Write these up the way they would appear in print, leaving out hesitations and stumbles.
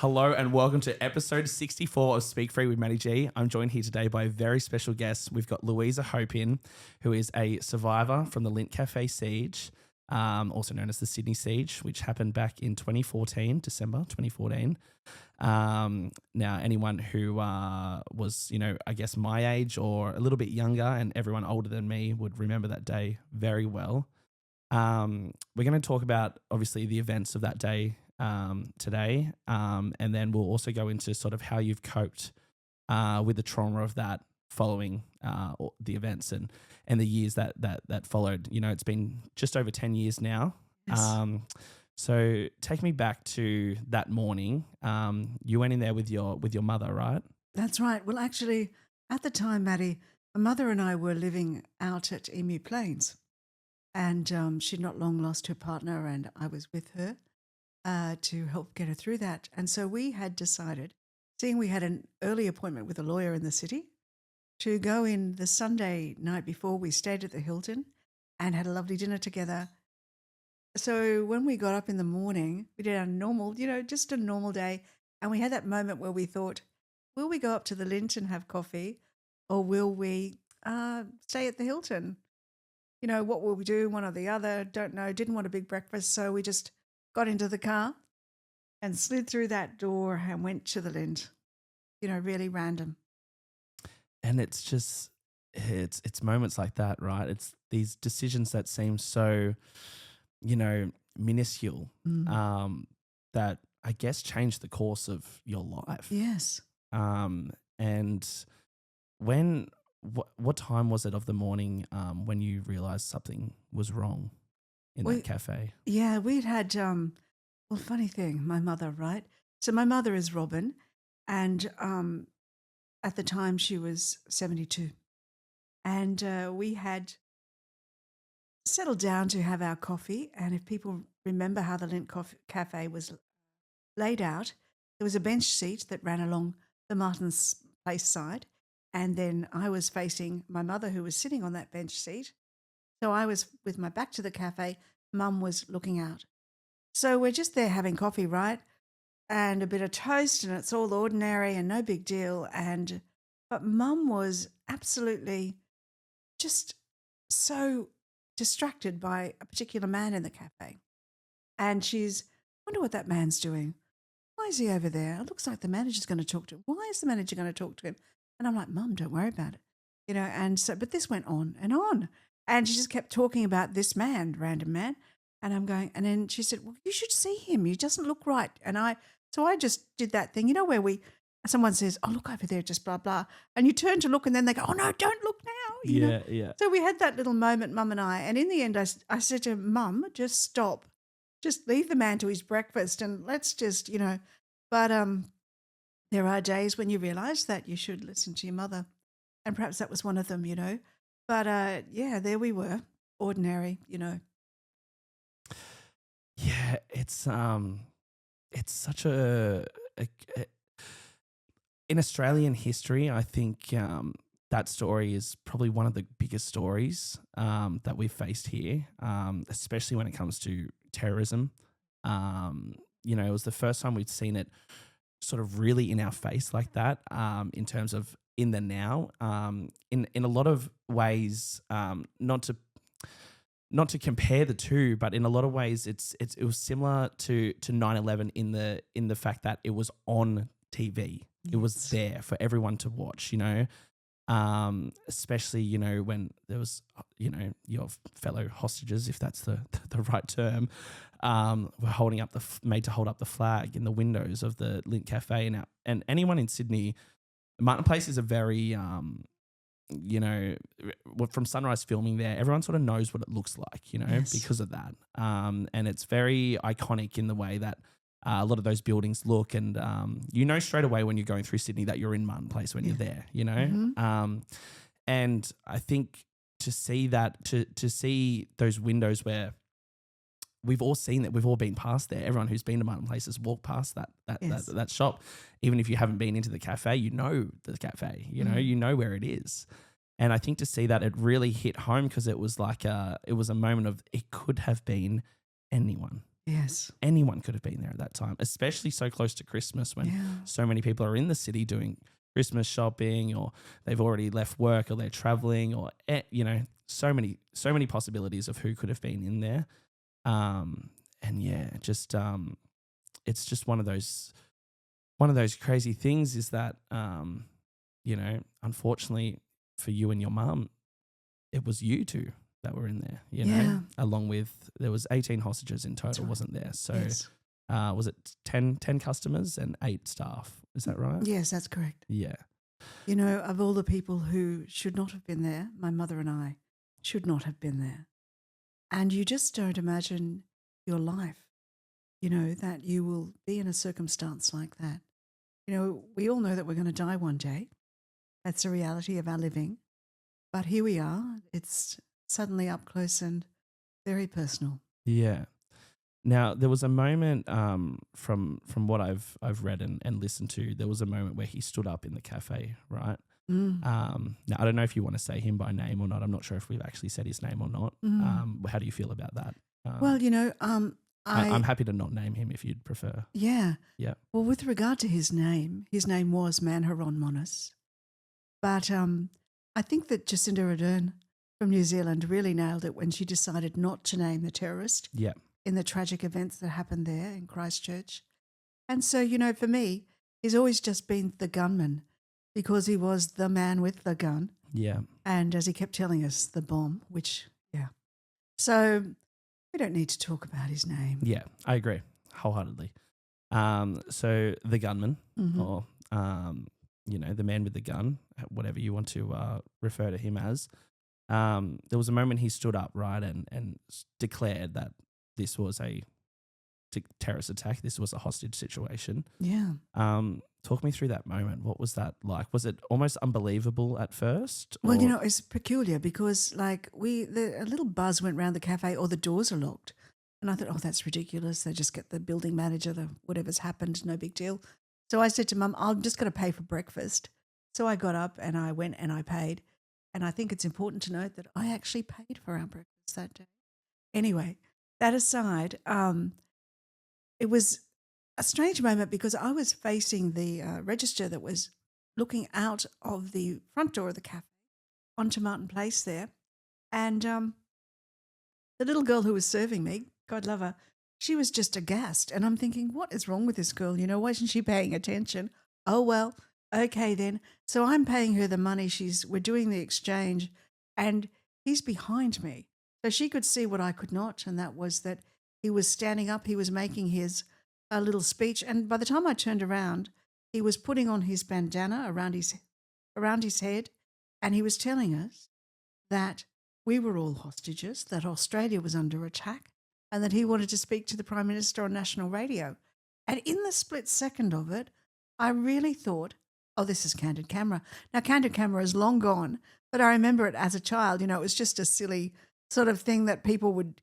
Hello and welcome to episode 64 of Speak Free with MattyG. I'm joined here today by a very special guest. We've got Louisa Hope in, who is a survivor from the Lindt Café Siege, also known as the Sydney Siege, which happened back in 2014, December 2014. Now, anyone who was, I guess my age or a little bit younger and everyone older than me would remember that day very well. We're going to talk about, obviously, the events of that day today, and then we'll also go into sort of how you've coped with the trauma of that following the events and the years that followed. It's been just over 10 years now. Yes. So take me back to that morning. You went in there with your mother, right? That's right. Well, actually, at the time, Matty, my mother and I were living out at Emu Plains, and she'd not long lost her partner, and I was with her to help get her through that. And so we had decided, seeing we had an early appointment with a lawyer in the city, to go in the Sunday night before. We stayed at the Hilton and had a lovely dinner together. So when we got up in the morning, we did our normal, just a normal day. And we had that moment where we thought, will we go up to the Lindt and have coffee, or will we stay at the Hilton? What will we do? One or the other, don't know. Didn't want a big breakfast. So we just got into the car and slid through that door and went to the Lindt, really random. And it's just, it's moments like that, right? It's these decisions that seem so, minuscule, that I guess changed the course of your life. Yes. And what time was it of the morning when you realized something was wrong in that cafe? Yeah, we'd had, funny thing, my mother, right? So my mother is Robin, and at the time she was 72. And we had settled down to have our coffee. And if people remember how the Lindt Cafe was laid out, there was a bench seat that ran along the Martin's Place side. And then I was facing my mother, who was sitting on that bench seat. So I was with my back to the cafe. Mum was looking out. So we're just there having coffee, right? And a bit of toast, and it's all ordinary and no big deal. But Mum was absolutely just so distracted by a particular man in the cafe. And she's, wonder what that man's doing. Why is he over there? It looks like the manager's going to talk to him. Why is the manager going to talk to him? And I'm like, Mum, don't worry about it. And so, but this went on and on. And she just kept talking about this man, random man. And I'm going, and then she said, well, you should see him. He doesn't look right. So I just did that thing, where someone says, oh, look over there, just blah, blah. And you turn to look and then they go, oh, no, don't look now. You know? Yeah. So we had that little moment, Mum and I. And in the end, I said to her, Mum, just stop. Just leave the man to his breakfast and let's just, But there are days when you realise that you should listen to your mother. And perhaps that was one of them, But there we were, ordinary, Yeah, it's such a in Australian history, I think that story is probably one of the biggest stories that we've faced here, especially when it comes to terrorism. It was the first time we'd seen it sort of really in our face like that, in terms of in the now. In a lot of ways, not to compare the two, but in a lot of ways, it was similar to 9/11 in the fact that it was on TV. Yes. It was there for everyone to watch. Especially when there was your fellow hostages, if that's the right term, were made to hold up the flag in the windows of the Lindt Cafe. And anyone in Sydney, Martin Place is a very from Sunrise filming there, everyone sort of knows what it looks like, Yes. because of that. And it's very iconic in the way that a lot of those buildings look, and straight away when you're going through Sydney that you're in Martin Place when you're there, Mm-hmm. And I think to see that, to see those windows where we've all seen that, we've all been past there. Everyone who's been to Martin Place has walked past Yes. that shop. Even if you haven't been into the cafe, the cafe, you know where it is. And I think to see that, it really hit home, because it was like it was a moment of, it could have been anyone. Yes. Anyone could have been there at that time, especially so close to Christmas when Yeah. so many people are in the city doing Christmas shopping, or they've already left work, or they're traveling, or so many possibilities of who could have been in there. And yeah, just it's just one of those crazy things is that unfortunately for you and your mum, it was you two that were in there, Yeah. along with, there was 18 hostages in total, right. wasn't there? So Yes. was it 10 customers and 8 staff? Is that right? Yes, that's correct. Yeah. You know, of all the people who should not have been there, my mother and I should not have been there. And you just don't imagine your life, that you will be in a circumstance like that. We all know that we're going to die one day. That's the reality of our living. But here we are. It's suddenly up close and very personal. Yeah. Now, there was a moment from what I've read and listened to, there was a moment where he stood up in the cafe, right? Mm. Now, I don't know if you want to say him by name or not. I'm not sure if we've actually said his name or not. How do you feel about that? Well, I'm happy to not name him if you'd prefer. Yeah. Yeah. Well, with regard to his name was Haron Monis. But I think that Jacinda Ardern from New Zealand really nailed it when she decided not to name the terrorist Yeah. in the tragic events that happened there in Christchurch. And so, for me, he's always just been the gunman because he was the man with the gun. Yeah. And as he kept telling us, the bomb, which, yeah. So we don't need to talk about his name. Yeah, I agree wholeheartedly. So the gunman, or the man with the gun, whatever you want to refer to him as, there was a moment he stood up, right, and declared that this was a terrorist attack. This was a hostage situation. Yeah. Talk me through that moment. What was that like? Was it almost unbelievable at first? Well, it's peculiar because a little buzz went round the cafe, or the doors are locked. And I thought, oh, that's ridiculous. They just get the building manager, whatever's happened, no big deal. So I said to Mum, I'm just going to pay for breakfast. So I got up and I went and I paid. And I think it's important to note that I actually paid for our breakfast that day. Anyway, that aside, it was a strange moment because I was facing the register that was looking out of the front door of the cafe onto Martin Place there. And the little girl who was serving me, God love her, she was just aghast. And I'm thinking, what is wrong with this girl? Why isn't she paying attention? Oh, well, okay then. So I'm paying her the money. We're doing the exchange and he's behind me. So she could see what I could not. And that was that he was standing up. He was making his a little speech. And by the time I turned around, he was putting on his bandana around his head. And he was telling us that we were all hostages, that Australia was under attack, and that he wanted to speak to the Prime Minister on national radio. And in the split second of it, I really thought, oh, this is candid camera. Now, candid camera is long gone, but I remember it as a child. It was just a silly sort of thing that people would,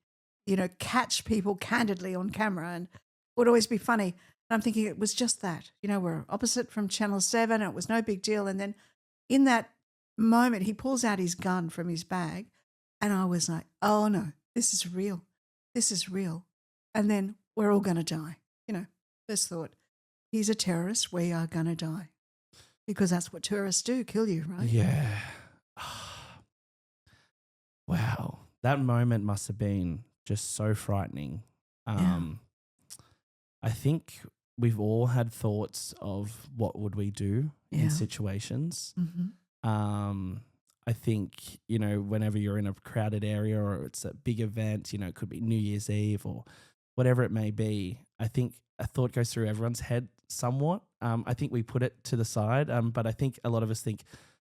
catch people candidly on camera and would always be funny. And I'm thinking it was just that. We're opposite from Channel 7. It was no big deal. And then in that moment, he pulls out his gun from his bag and I was like, oh, no, this is real. This is real. And then we're all going to die. First thought, he's a terrorist. We are going to die. Because that's what terrorists do, kill you, right? Yeah. Wow. That moment must have been just so frightening. I think we've all had thoughts of what would we do in situations. I think, whenever you're in a crowded area or it's a big event, it could be New Year's Eve or whatever it may be, I think a thought goes through everyone's head somewhat. I think we put it to the side, but I think a lot of us think,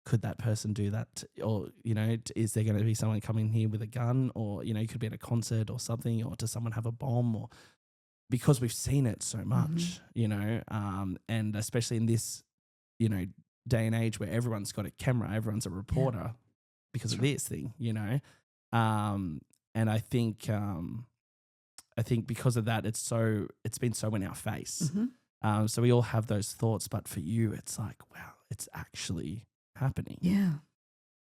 could that person do that? Or, is there going to be someone coming here with a gun? Or, you could be at a concert or something, or does someone have a bomb? Or because we've seen it so much, and especially in this, day and age where everyone's got a camera, everyone's a reporter because of this thing, and I think because of that, it's been so in our face. So we all have those thoughts, but for you, it's like, wow, it's actually happening. Yeah.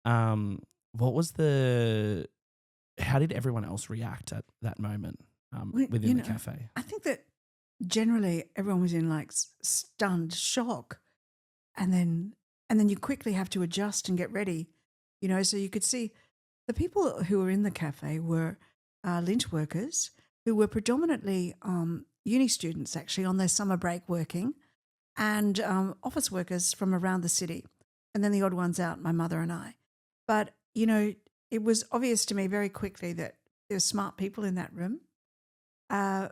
How did everyone else react at that moment? Well, within the cafe? I think that generally everyone was in like stunned shock, and then you quickly have to adjust and get ready, So you could see the people who were in the cafe were Lindt workers who were predominantly uni students actually on their summer break working, and office workers from around the city, and then the odd ones out, my mother and I. But it was obvious to me very quickly that there were smart people in that room. Uh,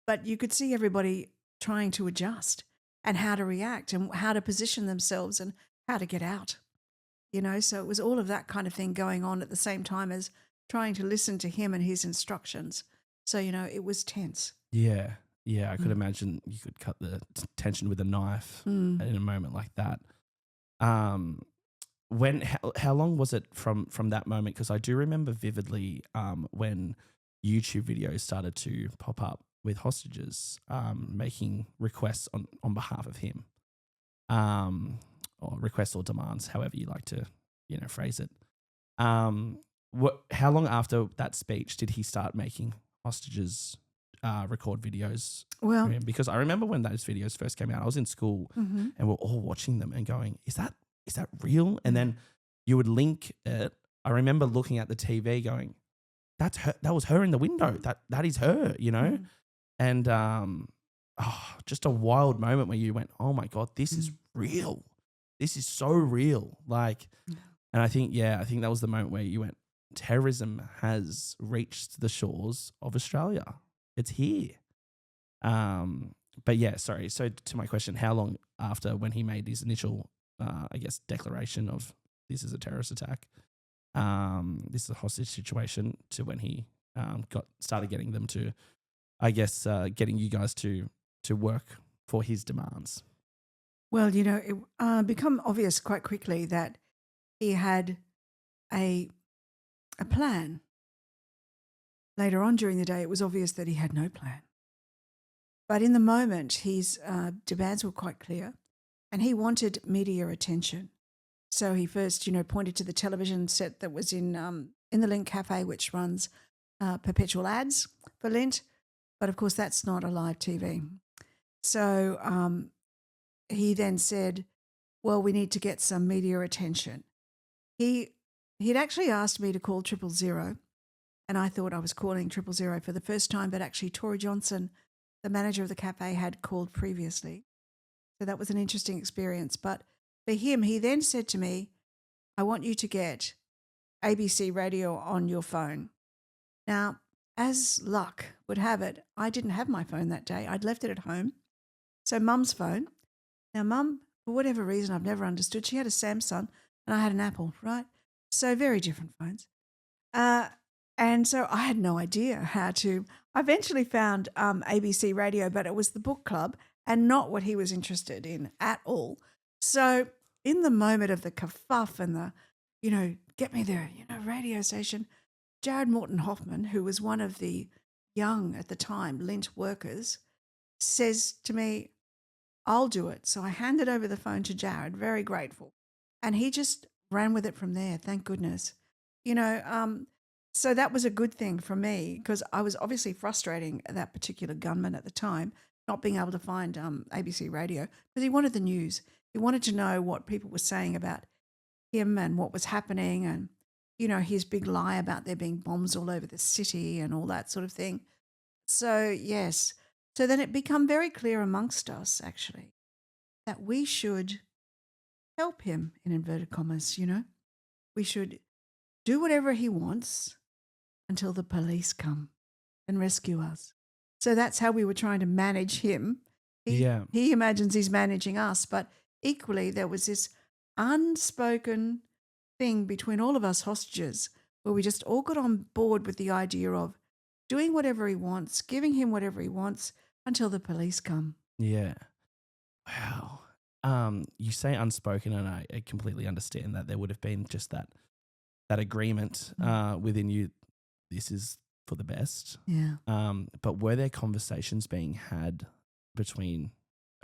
but you could see everybody trying to adjust and how to react and how to position themselves and how to get out, So it was all of that kind of thing going on at the same time as trying to listen to him and his instructions. So, it was tense. Yeah. Yeah. I could imagine you could cut the tension with a knife in a moment like that. How long was it from that moment? Because I do remember vividly when YouTube videos started to pop up with hostages making requests on behalf of him, or requests or demands, however you like to phrase it. How long after that speech did he start making hostages record videos? Well, because I remember when those videos first came out, I was in school and we're all watching them and going, "Is that real?" And then you would link it. I remember looking at the TV going, "That's her. That was her in the window. That is her," And just a wild moment where you went, "Oh my God, this is real. This is so real." And I think that was the moment where you went, terrorism has reached the shores of Australia. It's here. But yeah, sorry. So to my question, how long after when he made his initial, declaration of this is a terrorist attack, this is a hostage situation, to when he started getting them to, getting you guys to work for his demands? Well, it become obvious quite quickly that he had a plan. Later on during the day, it was obvious that he had no plan. But in the moment, his demands were quite clear, and he wanted media attention. So he first, pointed to the television set that was in the Lindt Cafe, which runs perpetual ads for Lindt. But of course, that's not a live TV. So he then said, well, we need to get some media attention. He'd actually asked me to call 000, and I thought I was calling 000 for the first time, but actually Tori Johnson, the manager of the cafe, had called previously. So that was an interesting experience. But for him, he then said to me, I want you to get ABC radio on your phone. Now, as luck would have it, I didn't have my phone that day. I'd left it at home. So Mum's phone. Now, Mum, for whatever reason I've never understood, she had a Samsung and I had an Apple, right? So very different phones. And so I had no idea how to. I eventually found ABC radio, but it was the book club and not what he was interested in at all. So in the moment of the kerfuff and the, get me there, radio station, Jared Morton Hoffman, who was one of the young at the time Lindt workers, says to me, I'll do it. So I handed over the phone to Jared, very grateful. And he just ran with it from there, thank goodness. So that was a good thing for me because I was obviously frustrating that particular gunman at the time, not being able to find ABC radio, because he wanted the news. He wanted to know what people were saying about him and what was happening and, his big lie about there being bombs all over the city and all that sort of thing. So, yes. So then it became very clear amongst us, actually, that we should help him, in inverted commas, We should do whatever he wants until the police come and rescue us. So that's how we were trying to manage him. He imagines he's managing us, but equally there was this unspoken thing between all of us hostages where we just all got on board with the idea of doing whatever he wants, giving him whatever he wants until the police come. Yeah. Wow. You say unspoken, and I completely understand that there would have been just that agreement within you. This is for the best. Yeah. But were there conversations being had between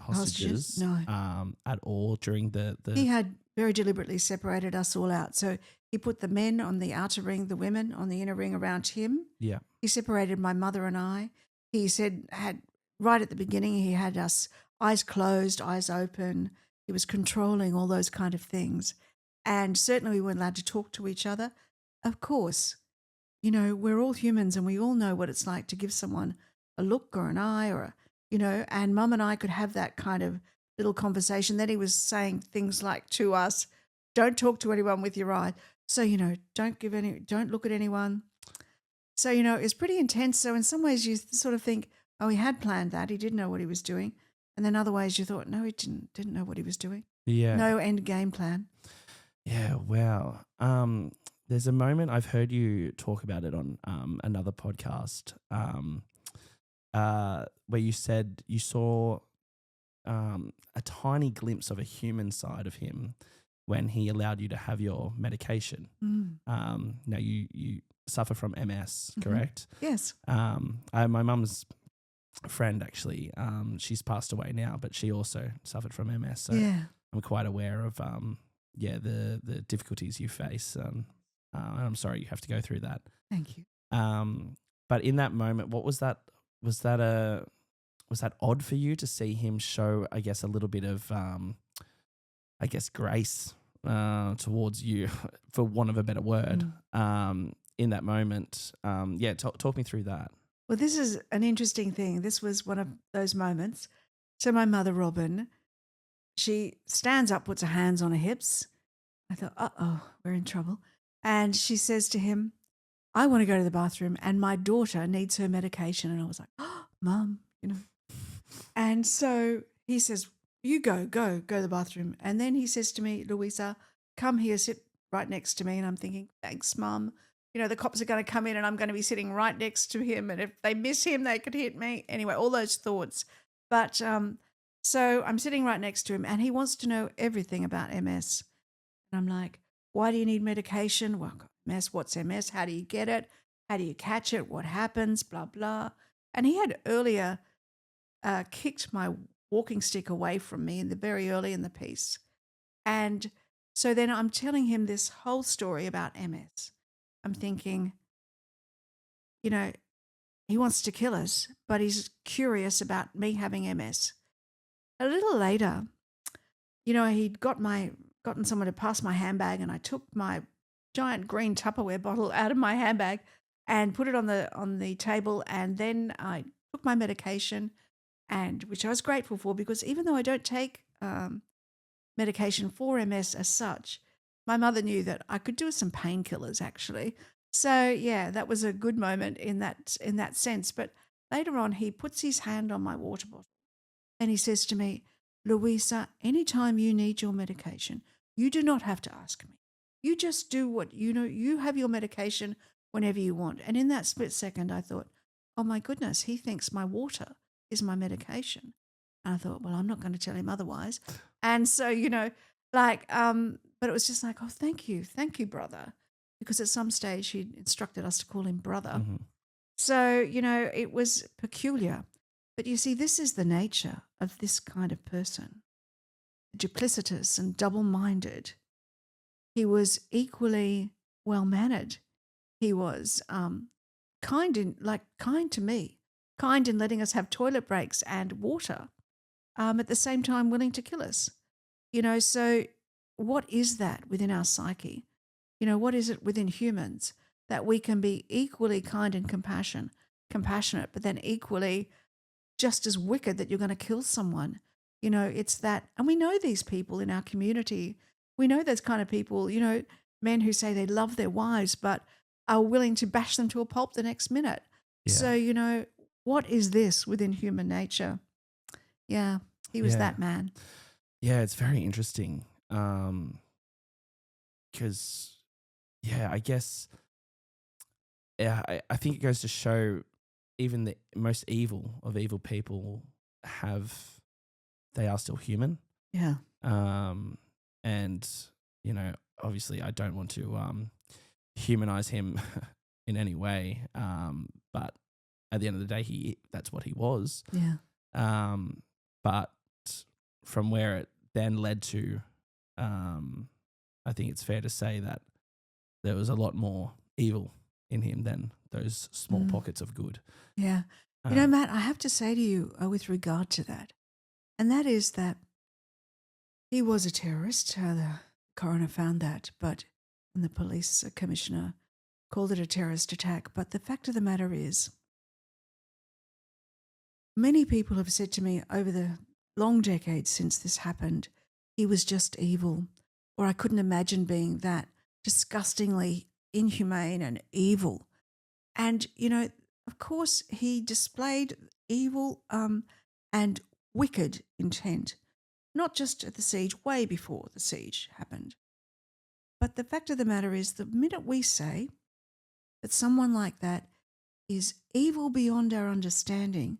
hostages? No. At all during the He had very deliberately separated us all out. So he put the men on the outer ring, the women on the inner ring around him. Yeah. He separated my mother and I. He said, right at the beginning, he had us eyes closed, eyes open. He was controlling all those kind of things. And certainly we weren't allowed to talk to each other. Of course, we're all humans and we all know what it's like to give someone a look or an eye and Mum and I could have that kind of little conversation. Then he was saying things like to us, don't talk to anyone with your eye. So, don't look at anyone. So, it's pretty intense. So in some ways you sort of think, oh, he had planned that. He did know what he was doing. And then other ways you thought, no, he didn't know what he was doing. Yeah. No end game plan. Yeah. Wow. There's a moment I've heard you talk about it on another podcast where you said you saw a tiny glimpse of a human side of him when he allowed you to have your medication. Now you suffer from MS, correct? Yes. My mum's friend actually, she's passed away now, but she also suffered from MS. So yeah. I'm quite aware of the difficulties you face. And I'm sorry you have to go through that. Thank you. But in that moment, what was that? Was that odd for you to see him show, I guess, a little bit of, grace towards you, for want of a better word, in that moment? Talk me through that. Well, this is an interesting thing. This was one of those moments. So my mother, Robin, she stands up, puts her hands on her hips. I thought, uh-oh, we're in trouble. And she says to him, I want to go to the bathroom and my daughter needs her medication. And I was like, oh, Mum, And so he says, you go to the bathroom. And then he says to me, Louisa, come here, sit right next to me. And I'm thinking, thanks, Mum. The cops are going to come in and I'm going to be sitting right next to him. And if they miss him, they could hit me. Anyway, all those thoughts. But so I'm sitting right next to him and he wants to know everything about MS. And I'm like, why do you need medication? Well, I've got MS. What's MS? How do you get it? How do you catch it? What happens? Blah, blah. And he had earlier kicked my walking stick away from me very early in the piece. And so then I'm telling him this whole story about MS. I'm thinking, he wants to kill us, but he's curious about me having MS. A little later, he'd gotten someone to pass my handbag and I took my giant green Tupperware bottle out of my handbag and put it on the table. And then I took my medication, and which I was grateful for, because even though I don't take medication for MS as such, my mother knew that I could do with some painkillers actually. So yeah, that was a good moment in that sense. But later on, he puts his hand on my water bottle and he says to me, Louisa, anytime you need your medication, you do not have to ask me. You just do what you have your medication whenever you want. And in that split second, I thought, oh my goodness, he thinks my water is my medication. And I thought, well, I'm not going to tell him otherwise. And so, but it was just like, oh, thank you, brother. Because at some stage he instructed us to call him brother. Mm-hmm. So, it was peculiar. But you see, this is the nature of this kind of person. Duplicitous and double-minded. He was equally well-mannered. He was kind to me, kind in letting us have toilet breaks and water, at the same time willing to kill us. So what is that within our psyche? What is it within humans that we can be equally kind and compassionate, but then equally just as wicked that you're going to kill someone? It's that, and we know these people in our community. We know those kind of people, men who say they love their wives, but are willing to bash them to a pulp the next minute. Yeah. So, what is this within human nature? Yeah, he was that man. Yeah, it's very interesting. Because, I guess, I think it goes to show even the most evil of evil people they are still human. Yeah. And, obviously I don't want to humanize him in any way. But at the end of the day, that's what he was. Yeah. But from where it then led to I think it's fair to say that there was a lot more evil in him than those small Mm. pockets of good. Yeah. Um, Matt, I have to say to you with regard to that, and that is that he was a terrorist. The coroner found that, and the police commissioner called it a terrorist attack. But the fact of the matter is, many people have said to me over the long decades since this happened, he was just evil, or I couldn't imagine being that disgustingly inhumane and evil. And, of course, he displayed evil and wicked intent, not just at the siege, way before the siege happened. But the fact of the matter is, the minute we say that someone like that is evil beyond our understanding,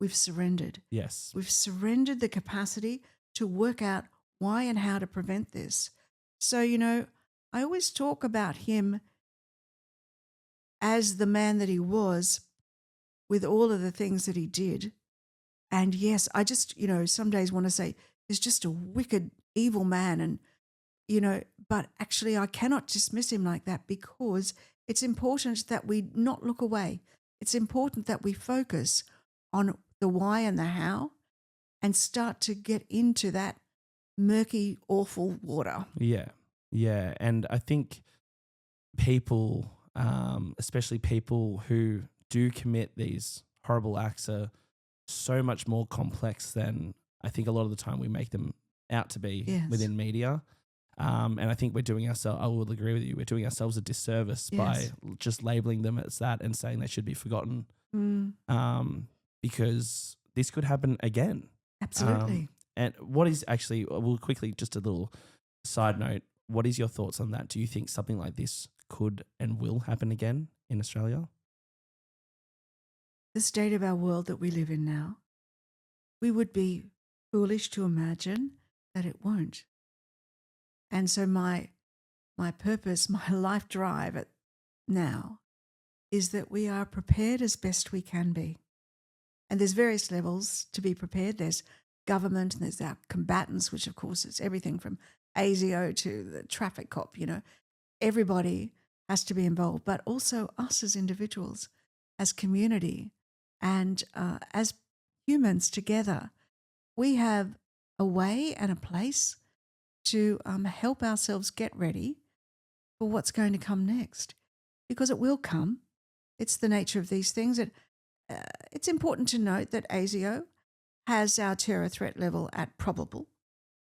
we've surrendered. yes. We've surrendered the capacity to work out why and how to prevent this. So, I always talk about him as the man that he was with all of the things that he did. And yes, I just, some days want to say he's just a wicked, evil man. And, but actually I cannot dismiss him like that, because it's important that we not look away. It's important that we focus on the why and the how and start to get into that murky, awful water. Yeah. Yeah. And I think people, especially people who do commit these horrible acts, are so much more complex than I think a lot of the time we make them out to be Yes. within media. And I think we're doing ourselves, I will agree with you, we're doing ourselves a disservice by just labeling them as that and saying they should be forgotten, because this could happen again. Absolutely. And what is actually, we'll quickly, just a little side note, what is your thoughts on that? Do you think something like this could and will happen again in Australia? The state of our world that we live in now, we would be foolish to imagine that it won't. And so my purpose, my life drive now is that we are prepared as best we can be. And there's various levels to be prepared. There's government and there's our combatants, which of course is everything from ASIO to the traffic cop, everybody has to be involved, but also us as individuals, as community, and as humans together. We have a way and a place to help ourselves get ready for what's going to come next, because it will come. It's the nature of these things. It's important to note that ASIO has our terror threat level at probable.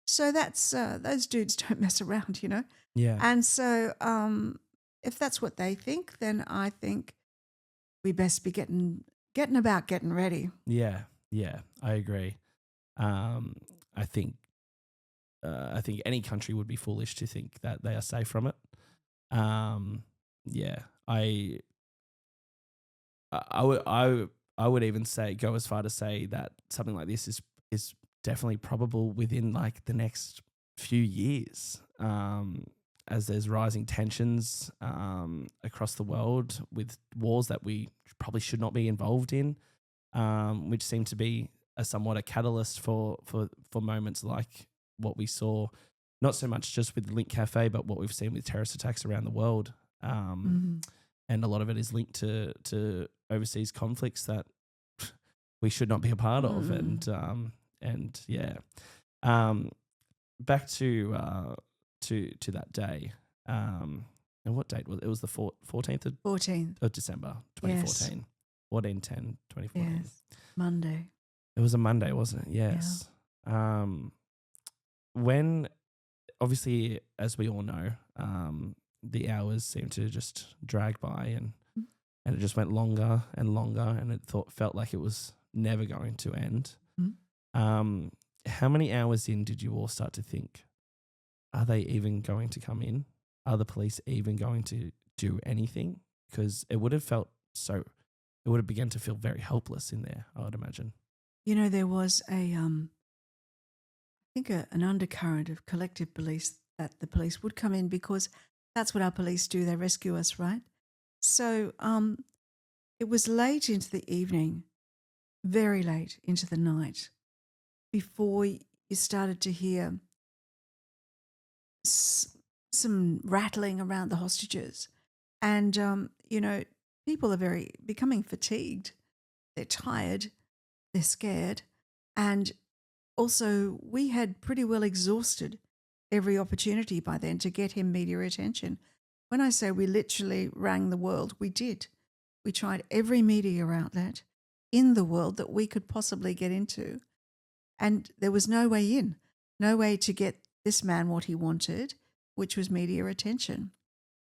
So that's those dudes don't mess around, Yeah. And so if that's what they think, then I think we best be getting ready. Yeah. Yeah. I agree. I think any country would be foolish to think that they are safe from it. Yeah, I would even go as far to say that something like this is definitely probable within like the next few years, as there's rising tensions across the world with wars that we probably should not be involved in, which seem to be somewhat a catalyst for moments like what we saw, not so much just with Lindt Cafe, but what we've seen with terrorist attacks around the world. And a lot of it is linked to overseas conflicts that we should not be a part of. And yeah, back to that day. And what date was it? It was the 14th of December, 2014. Yes. 14/10/2014. Yes. Monday. It was a Monday, wasn't it? Yes. Yeah. When, obviously, as we all know, the hours seemed to just drag by and it just went longer and longer, and it felt like it was never going to end. How many hours in did you all start to think, are they even going to come in? Are the police even going to do anything? Because it would have begun to feel very helpless in there, I would imagine. There was an undercurrent of collective beliefs that the police would come in, because that's what our police do. They rescue us, right? So it was late into the evening, very late into the night, before you started to hear s- some rattling around the hostages. And, people are becoming fatigued. They're tired. They're scared. And also, we had pretty well exhausted every opportunity by then to get him media attention. When I say we literally rang the world, we did. We tried every media outlet in the world that we could possibly get into. And there was no way in, no way to get this man what he wanted, which was media attention.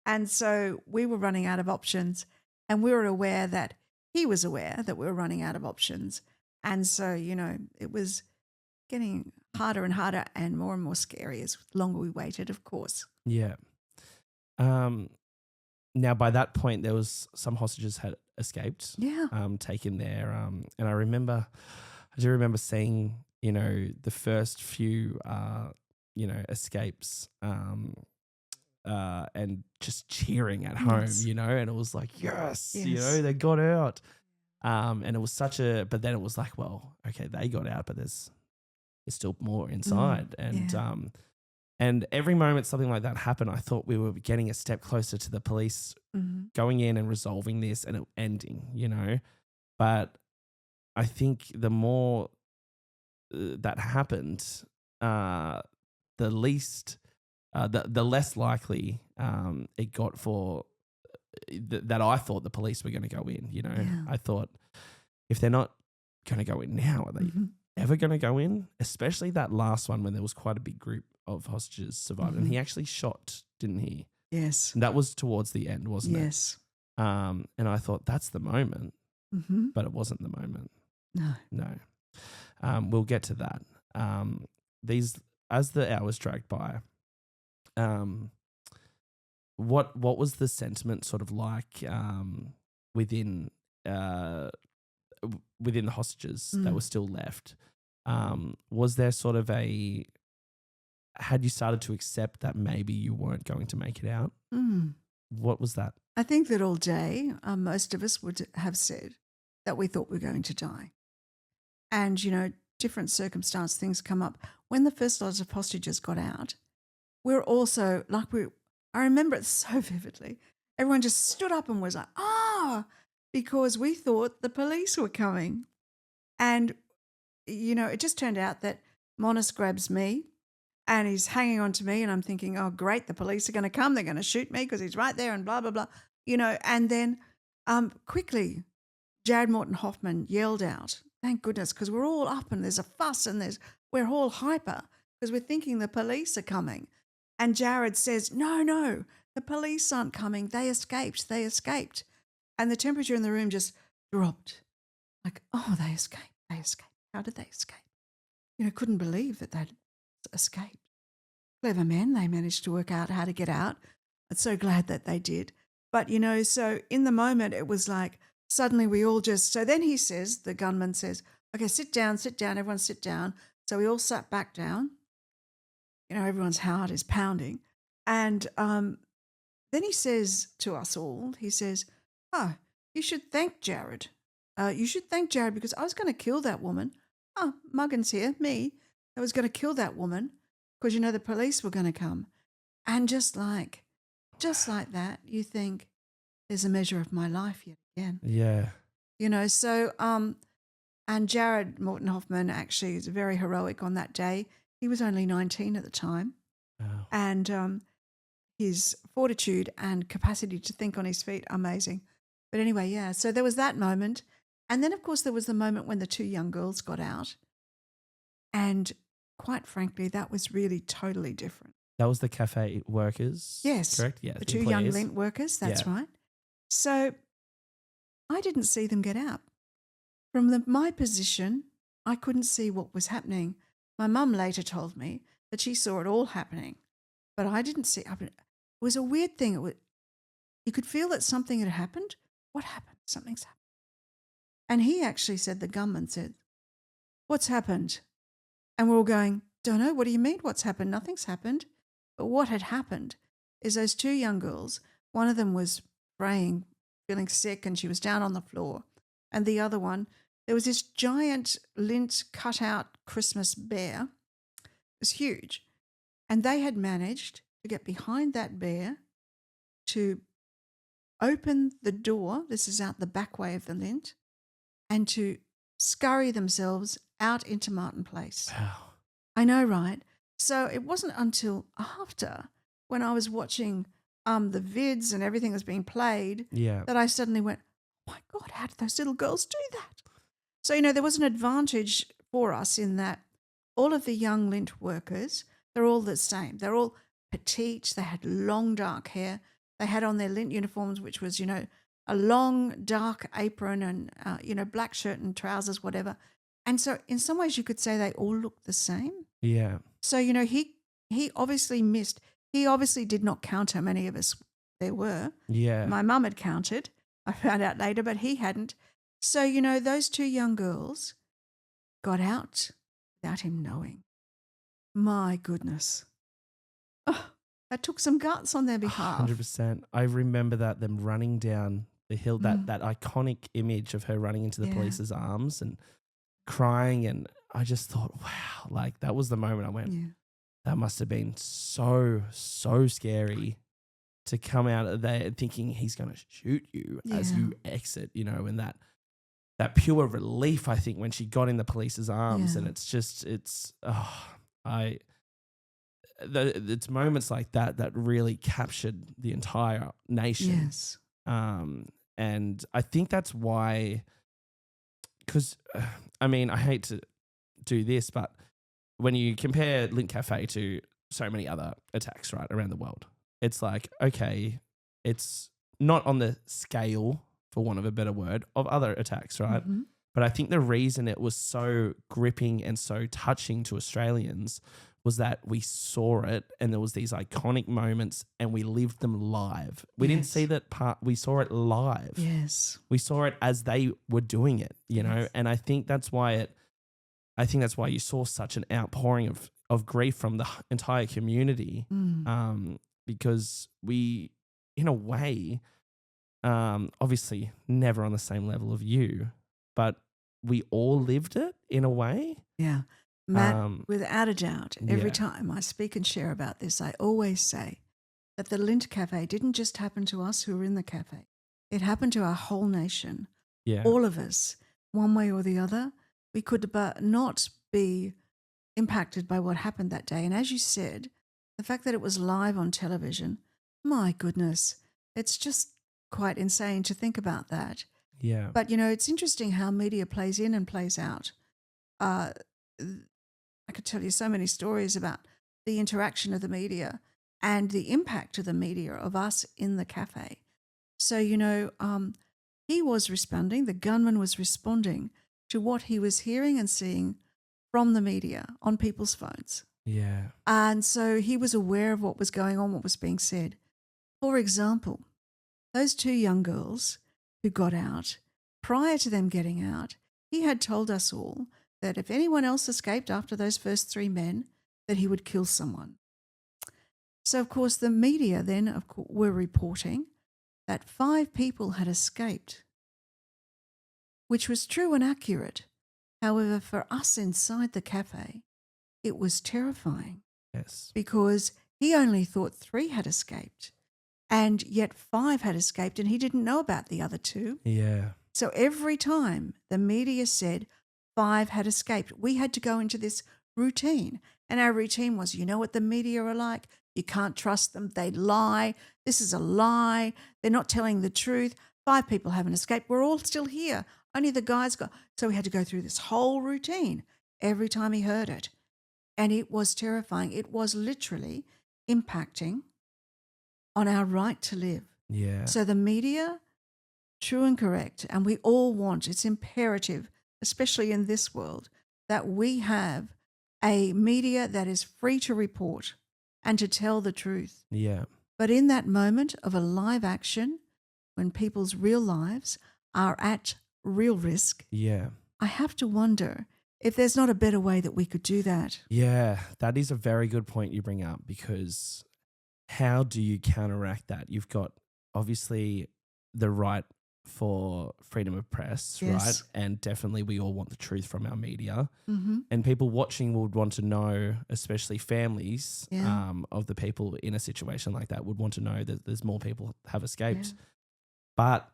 And so we were running out of options, and we were aware that he was aware that we were running out of options. And so, it was getting harder and harder and more scary as longer we waited, of course. Yeah. Now, by that point, there was some hostages had escaped, Yeah. taken there. And I do remember seeing, the first few, escapes, and just cheering at home, Yes. and it was like, yes, Yes. they got out. And it was but then it was like, well, okay, they got out, but there's still more inside. Yeah. And every moment something like that happened, I thought we were getting a step closer to the police Mhm. going in and resolving this and it ending, But I think the more that happened, the least, the less likely it got for that I thought the police were going to go in. Yeah. I thought if they're not going to go in now, are they Mhm. ever going to go in? Especially that last one when there was quite a big group of hostages survived, and he Mhm. actually shot, didn't he? Yes. And that was towards the end, wasn't it? Yes. And I thought that's the moment, Mhm. but it wasn't the moment. No. No. We'll get to that. These as the hours dragged by. What was the sentiment sort of like within within the hostages that were still left? Was there sort of had you started to accept that maybe you weren't going to make it out? Mm. What was that? I think that all day, most of us would have said that we thought we were going to die. And, different circumstance things come up. When the first lot of hostages got out, we're also like I remember it so vividly. Everyone just stood up and was like, because we thought the police were coming. And, it just turned out that Monis grabs me and he's hanging on to me, and I'm thinking, oh, great, the police are going to come. They're going to shoot me because he's right there and blah, blah, blah. And then quickly, Jared Morton Hoffman yelled out, thank goodness, because we're all up and there's a fuss and we're all hyper because we're thinking the police are coming. And Jared says, no, the police aren't coming. They escaped. And the temperature in the room just dropped. Like, oh, they escaped. How did they escape? Couldn't believe that they'd escaped. Clever men, they managed to work out how to get out. I'm so glad that they did. But, so in the moment, it was like suddenly we all so then the gunman says, okay, sit down, everyone sit down. So we all sat back down. Everyone's heart is pounding. And then he says to us all, he says, you should thank Jared. You should thank Jared because I was going to kill that woman. Muggin's here, me. I was going to kill that woman because, the police were going to come. And just like that, you think there's a measure of my life yet again. Yeah. So, and Jared Morton Hoffman actually is very heroic on that day. He was only 19 at the time. Wow. And his fortitude and capacity to think on his feet, amazing. But anyway, yeah, so there was that moment. And then, of course, there was the moment when the two young girls got out. And quite frankly, that was really totally different. That was the cafe workers? Yes. Correct? Yeah. The two young Lindt workers, that's right. So I didn't see them get out. From my position, I couldn't see what was happening. My mum later told me that she saw it all happening, but I didn't see it. It was a weird thing. You could feel that something had happened. What happened? Something's happened. And he actually said, the gunman said, what's happened? And we're all going, don't know. What do you mean what's happened? Nothing's happened. But what had happened is those two young girls, one of them was praying, feeling sick, and she was down on the floor. And the other one, there was this giant Lindt cut-out Christmas bear. It was huge. And they had managed to get behind that bear to open the door. This is out the back way of the Lindt, and to scurry themselves out into Martin Place. Wow. I know, right? So it wasn't until after, when I was watching the vids and everything was being played, Yeah. that I suddenly went, oh my God, how did those little girls do that? So, you know, there was an advantage for us in that all of the young Lindt workers, they're all the same. They're all petite. They had long dark hair. They had on their Lindt uniforms, which was, you know, a long dark apron and, you know, black shirt and trousers, whatever. And so in some ways you could say they all looked the same. Yeah. So, you know, he obviously missed. He obviously did not count how many of us there were. Yeah. My mum had counted. I found out later, but he hadn't. So, you know, those two young girls got out without him knowing. My goodness. Oh, that took some guts on their behalf. 100%. I remember them running down the hill, that iconic image of her running into the police's arms and crying. And I just thought, wow, like that was the moment I went, that must have been so, so scary to come out of there thinking he's going to shoot you as you exit, you know, and that pure relief, I think, when she got in the police's arms. And it's moments like that really captured the entire nation. Yes. And I think that's why, because, I mean, I hate to do this, but when you compare Lindt Cafe to so many other attacks, right, around the world, it's like, okay, it's not on the scale, for want of a better word, of other attacks, right? Mm-hmm. But I think the reason it was so gripping and so touching to Australians was that we saw it and there was these iconic moments and we lived them live. We didn't see that part. We saw it live. Yes. We saw it as they were doing it, you know? And I think that's why you saw such an outpouring of grief from the entire community. Because we, in a way, obviously never on the same level of you, but we all lived it in a way. Yeah. Matt, without a doubt, every time I speak and share about this, I always say that the Lindt Cafe didn't just happen to us who were in the cafe. It happened to our whole nation. Yeah. All of us, one way or the other. We could not be impacted by what happened that day. And as you said, the fact that it was live on television, my goodness, it's just quite insane to think about that. Yeah. But, you know, it's interesting how media plays in and plays out. I could tell you so many stories about the interaction of the media and the impact of the media of us in the cafe. So, you know, he was responding, the gunman was responding to what he was hearing and seeing from the media on people's phones. Yeah. And so he was aware of what was going on, what was being said. For example, those two young girls who got out, prior to them getting out, he had told us all that if anyone else escaped after those first three men, that he would kill someone. So, of course, the media then were reporting that 5 people had escaped, which was true and accurate. However, for us inside the cafe, it was terrifying. Yes. Because he only thought 3 had escaped, and yet 5 had escaped, and he didn't know about the other 2. Yeah. So every time the media said 5 had escaped, we had to go into this routine. And our routine was, you know what the media are like? You can't trust them. They lie. This is a lie. They're not telling the truth. 5 people haven't escaped. We're all still here. Only the guys got. So we had to go through this whole routine every time he heard it. And it was terrifying. It was literally impacting on our right to live. Yeah. So the media, true and correct, and we all want, it's imperative, especially in this world, that we have a media that is free to report and to tell the truth. Yeah. But in that moment of a live action, when people's real lives are at real risk, Yeah. I have to wonder if there's not a better way that we could do that. Yeah. That is a very good point you bring up, because how do you counteract that? You've got obviously the right for freedom of press, Yes. right? And definitely we all want the truth from our media. Mm-hmm. And people watching would want to know, especially families Yeah. of the people in a situation like that would want to know that there's more people have escaped. Yeah. But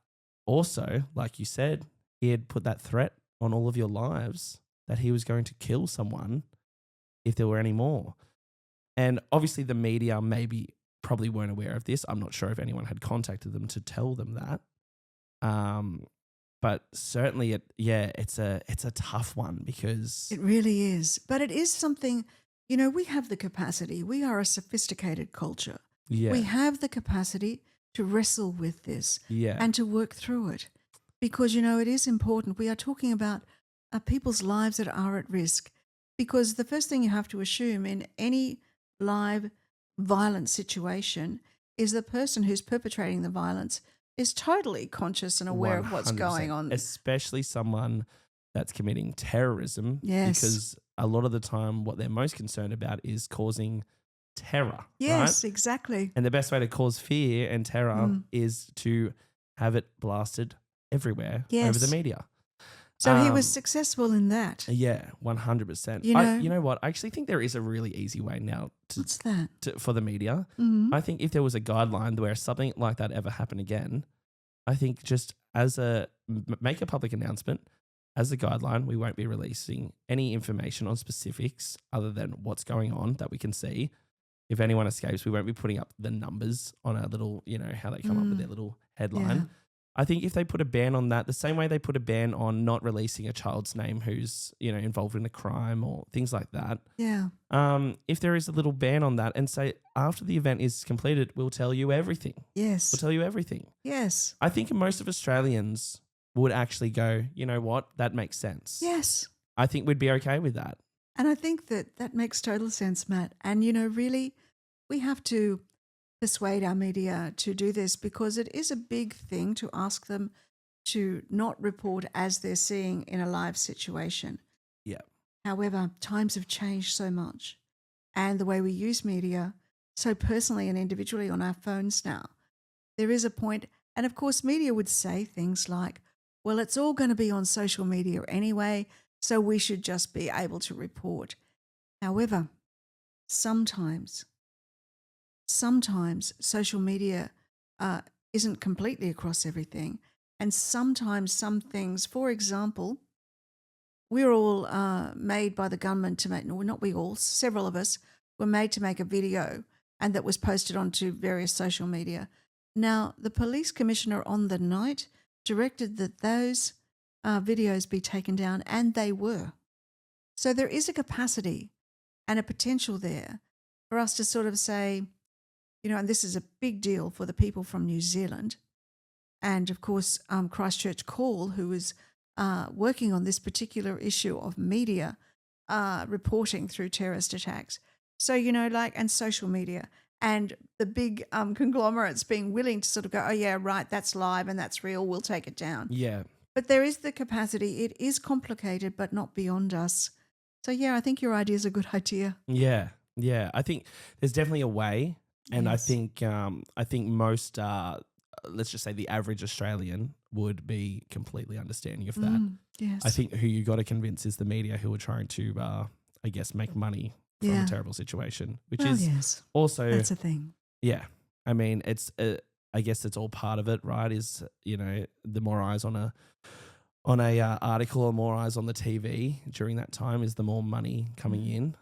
also, like you said, he had put that threat on all of your lives that he was going to kill someone if there were any more. And obviously the media probably weren't aware of this. I'm not sure if anyone had contacted them to tell them that. But certainly it's a tough one because It really is. But it is something, you know, we have the capacity. We are a sophisticated culture. We have the capacity to wrestle with this and to work through it because, you know, it is important. We are talking about people's lives that are at risk because the first thing you have to assume in any live violent situation is the person who's perpetrating the violence is totally conscious and aware of what's 100%, going on. especially someone that's committing terrorism. Yes. Because a lot of the time what they're most concerned about is causing terror. Yes, right? exactly. And the best way to cause fear and terror is to have it blasted everywhere over the Yes. media. So he was successful in that. Yeah, 100%. You know- You know what? I actually think there is a really easy way now What's that? for the media. Mhm. I think if there was a guideline where something like that ever happened again, I think just make a public announcement as a guideline, we won't be releasing any information on specifics other than what's going on that we can see. If anyone escapes, we won't be putting up the numbers on our little, you know, how they come up with their little headline. Yeah. I think if they put a ban on that, the same way they put a ban on not releasing a child's name who's, you know, involved in a crime or things like that. Yeah. If there is a little ban on that and say after the event is completed, we'll tell you everything. Yes. We'll tell you everything. Yes. I think most of Australians would actually go, you know what, that makes sense. Yes. I think we'd be okay with that. And I think that makes total sense, Matt. And, you know, really, we have to persuade our media to do this because it is a big thing to ask them to not report as they're seeing in a live situation. Yeah. However, times have changed so much and the way we use media so personally and individually on our phones now. There is a point, and of course, media would say things like, well, it's all going to be on social media anyway, so we should just be able to report. However, sometimes social media isn't completely across everything. And sometimes some things, for example, we're all made by the government to make, no, not we all, several of us were made to make a video and that was posted onto various social media. Now, the police commissioner on the night directed that those videos be taken down, and they were. So there is a capacity and a potential there for us to sort of say, you know, and this is a big deal for the people from New Zealand. And of course, Christchurch Call, who is working on this particular issue of media reporting through terrorist attacks. So, you know, like, and social media and the big conglomerates being willing to sort of go, oh, yeah, right, that's live and that's real, we'll take it down. Yeah. But there is the capacity. It is complicated, but not beyond us. So, yeah, I think your idea is a good idea. Yeah. Yeah. I think there's definitely a way. And Yes. I think most, let's just say the average Australian would be completely understanding of that. Yes. I think who you got to convince is the media who are trying to, I guess, make money from Yeah. a terrible situation, which Well, is yes, also, that's a thing. yeah. I mean, it's, I guess it's all part of it, right? Is, you know, the more eyes on a article or more eyes on the TV during that time is the more money coming in.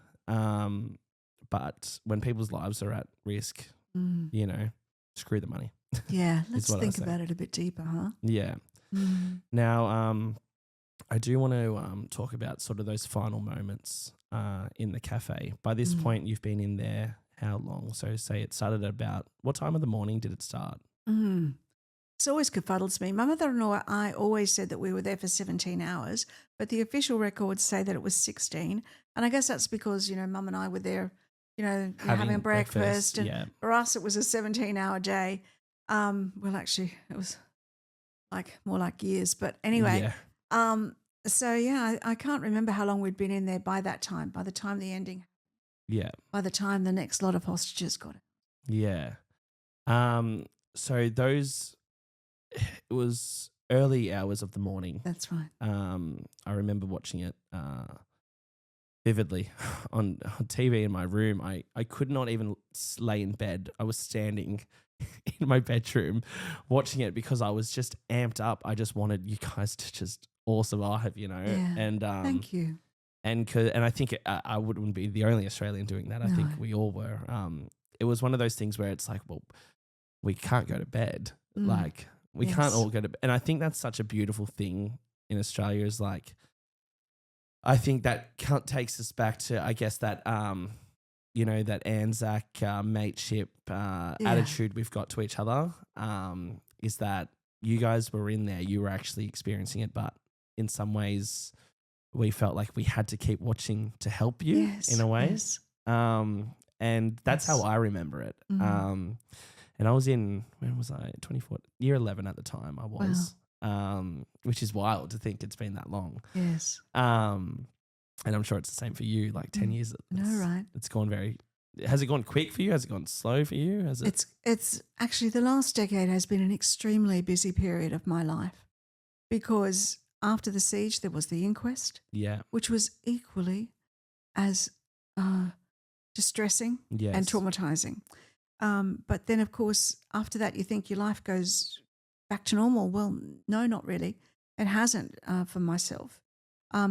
But when people's lives are at risk, you know, screw the money. Yeah, let's what I think say. about it a bit deeper, huh? Yeah. Now, I do want to talk about sort of those final moments in the cafe. By this point, you've been in there how long? So say it started at about, what time of the morning did it start? It's always confuddles me. My mother-in-law, I always said that we were there for 17 hours, but the official records say that it was 16. And I guess that's because, you know, Mum and I were there, you know, having breakfast. And yeah. for us, it was a 17-hour day. Well, actually, it was more like years. But anyway, so yeah, I can't remember how long we'd been in there by that time, by the time the ending, by the time the next lot of hostages got it. Yeah. So those, it was early hours of the morning. That's right. I remember watching it vividly on TV in my room. I could not even lay in bed. I was standing in my bedroom watching it because I was just amped up. I just wanted you guys to just all survive, you know. Yeah. And Thank you. and I think I wouldn't be the only Australian doing that. I No. think we all were. It was one of those things where it's like, well, we can't go to bed. Like we can't all go to bed. And I think that's such a beautiful thing in Australia is like, I think that takes us back to, I guess, that, you know, that Anzac mateship attitude we've got to each other is that you guys were in there, you were actually experiencing it, but in some ways we felt like we had to keep watching to help you in a way. Yes. And that's how I remember it. And I was in, when was I? 24, year 11 at the time I was, which is wild to think it's been that long. Yes. And I'm sure it's the same for you, like 10 years. Right. It's gone has it gone quick for you? Has it gone slow for you? It's actually the last decade has been an extremely busy period of my life because after the siege there was the inquest, which was equally as distressing and traumatizing. But then, of course, after that, you think your life goes back to normal. Well, no, not really. It hasn't for myself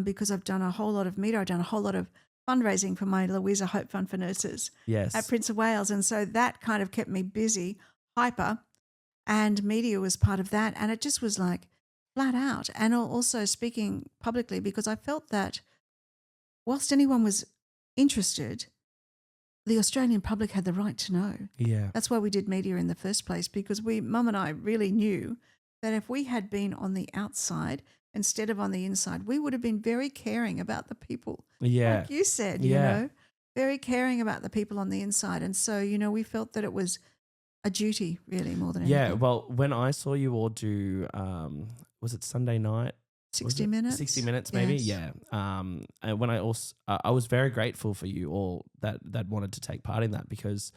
because I've done a whole lot of media. I've done a whole lot of fundraising for my Louisa Hope Fund for Nurses at Prince of Wales. And so that kind of kept me busy, hyper, and media was part of that. And it just was like flat out. And also speaking publicly because I felt that whilst anyone was interested, the Australian public had the right to know. Yeah. That's why we did media in the first place because Mum and I really knew that if we had been on the outside instead of on the inside, we would have been very caring about the people. Yeah. Like you said, you know, very caring about the people on the inside. And so, you know, we felt that it was a duty really more than anything. Yeah. Well, when I saw you all do, was it Sunday night? 60 minutes. 60 minutes maybe, yes. And when I also, I was very grateful for you all that wanted to take part in that because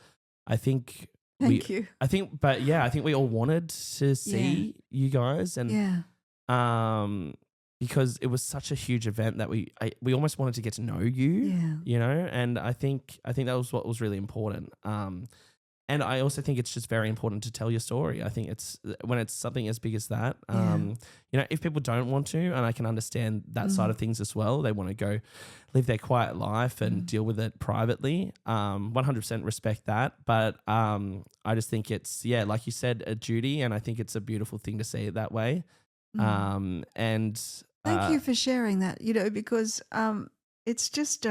I think Thank you. I think we all wanted to see you guys and because it was such a huge event that we almost wanted to get to know you, you know, and I think that was what was really important. And I also think it's just very important to tell your story. I think it's when it's something as big as that, you know, if people don't want to, and I can understand that side of things as well, they want to go live their quiet life and deal with it privately. 100% respect that. But I just think it's, like you said, a duty. And I think it's a beautiful thing to see it that way. And thank you for sharing that, you know, because it's just,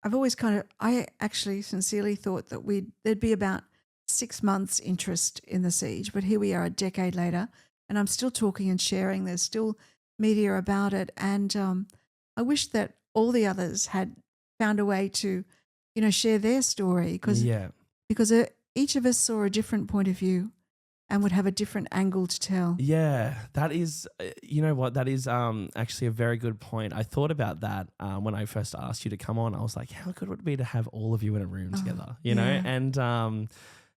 I've always I actually sincerely thought that there'd be about 6 months interest in the siege, but here we are a decade later and I'm still talking and sharing. There's still media about it. And I wish that all the others had found a way to, you know, share their story because each of us saw a different point of view and would have a different angle to tell. Yeah, that is, you know what, that is actually a very good point. I thought about that when I first asked you to come on. I was like, how good would it be to have all of you in a room together, you know?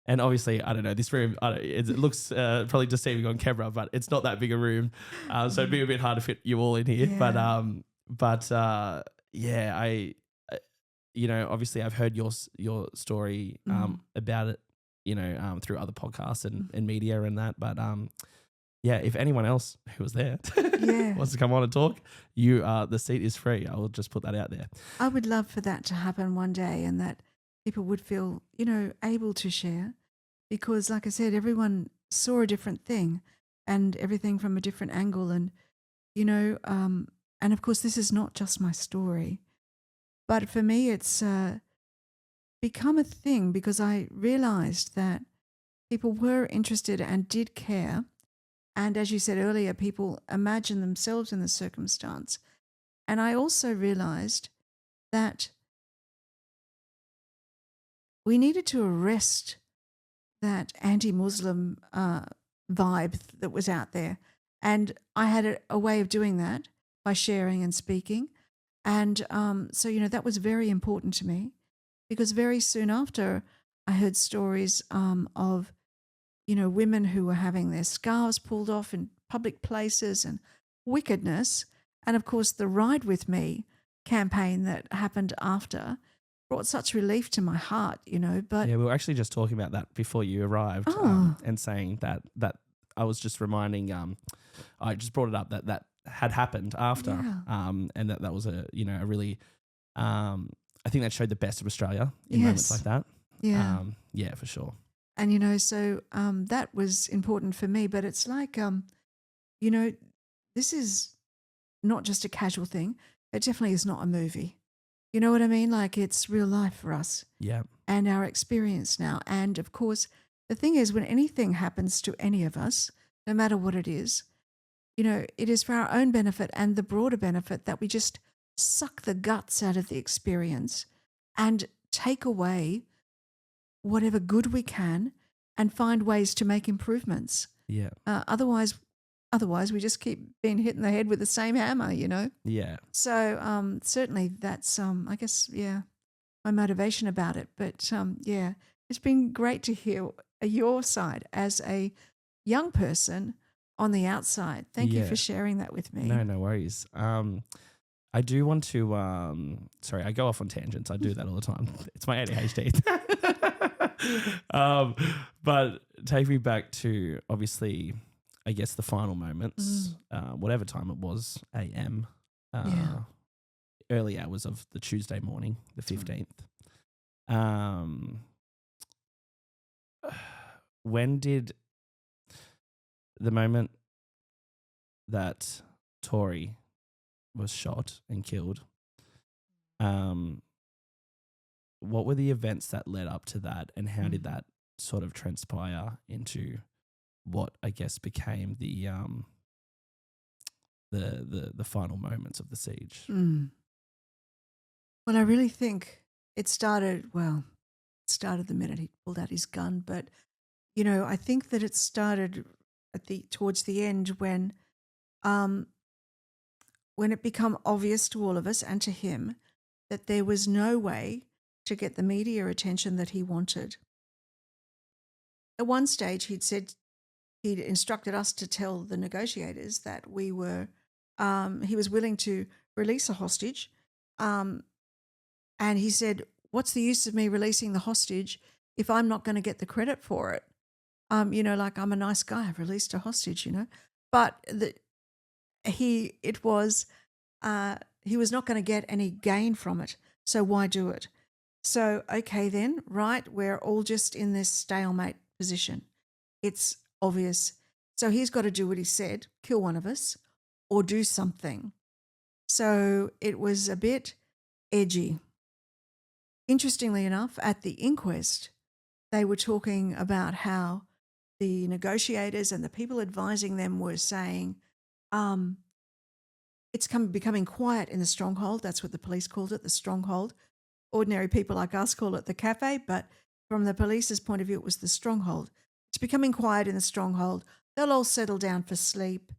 And obviously, I don't know, this room, it looks probably deceiving on camera, but it's not that big a room. So it'd be a bit hard to fit you all in here. Yeah. But I, you know, obviously I've heard your story about it, you know, through other podcasts and media and that. But if anyone else who was there wants to come on and talk, the seat is free. I will just put that out there. I would love for that to happen one day and that people would feel, you know, able to share because like I said, everyone saw a different thing and everything from a different angle. And, you know, and of course this is not just my story, but for me it's become a thing because I realized that people were interested and did care. And as you said earlier, people imagine themselves in the circumstance. And I also realized that we needed to arrest that anti-Muslim vibe that was out there. And I had a way of doing that by sharing and speaking. And so, you know, that was very important to me. Because very soon after, I heard stories of, women who were having their scarves pulled off in public places and wickedness. And of course, the Ride With Me campaign that happened after brought such relief to my heart, but Yeah, we were actually just talking about that before you arrived, Oh. and saying that I was just reminding, I just brought it up that had happened after, Yeah. and that was a really, I think that showed the best of Australia in moments Yes. like that. Yeah. Yeah, for sure. And, so that was important for me. But it's like, this is not just a casual thing. It definitely is not a movie. You know what I mean? Like, it's real life for us Yeah, and our experience now. And of course, the thing is, when anything happens to any of us, no matter what it is, it is for our own benefit and the broader benefit that we just suck the guts out of the experience and take away whatever good we can and find ways to make improvements. yeah, Otherwise, we just keep being hit in the head with the same hammer, yeah. So certainly that's, I guess, yeah, my motivation about it. But yeah, it's been great to hear your side as a young person on the outside. Thank you Yeah. for sharing that with me. No worries. I do want to. Sorry, I go off on tangents. I do that all the time. It's my ADHD. But take me back to, obviously, I guess the final moments, whatever time it was, AM, Yeah. early hours of the Tuesday morning, the 15th. When did the moment that Tori was shot and killed, what were the events that led up to that, and how did that sort of transpire into what I guess became the final moments of the siege? Well, I really think it started the minute he pulled out his gun, but I think that it started towards the end when it became obvious to all of us and to him that there was no way to get the media attention that he wanted. At one stage, he'd instructed us to tell the negotiators that he was willing to release a hostage. And he said, "What's the use of me releasing the hostage if I'm not going to get the credit for it? Like, I'm a nice guy. I've released a hostage, But he was not going to get any gain from it. So why do it? So, okay then, right, we're all just in this stalemate position. It's obvious. So he's got to do what he said, kill one of us or do something. So it was a bit edgy. Interestingly enough, at the inquest, they were talking about how the negotiators and the people advising them were saying, it's becoming quiet in the stronghold. That's what the police called it, the stronghold. Ordinary people like us call it the cafe, but from the police's point of view, it was the stronghold. It's becoming quiet in the stronghold. They'll all settle down for sleep,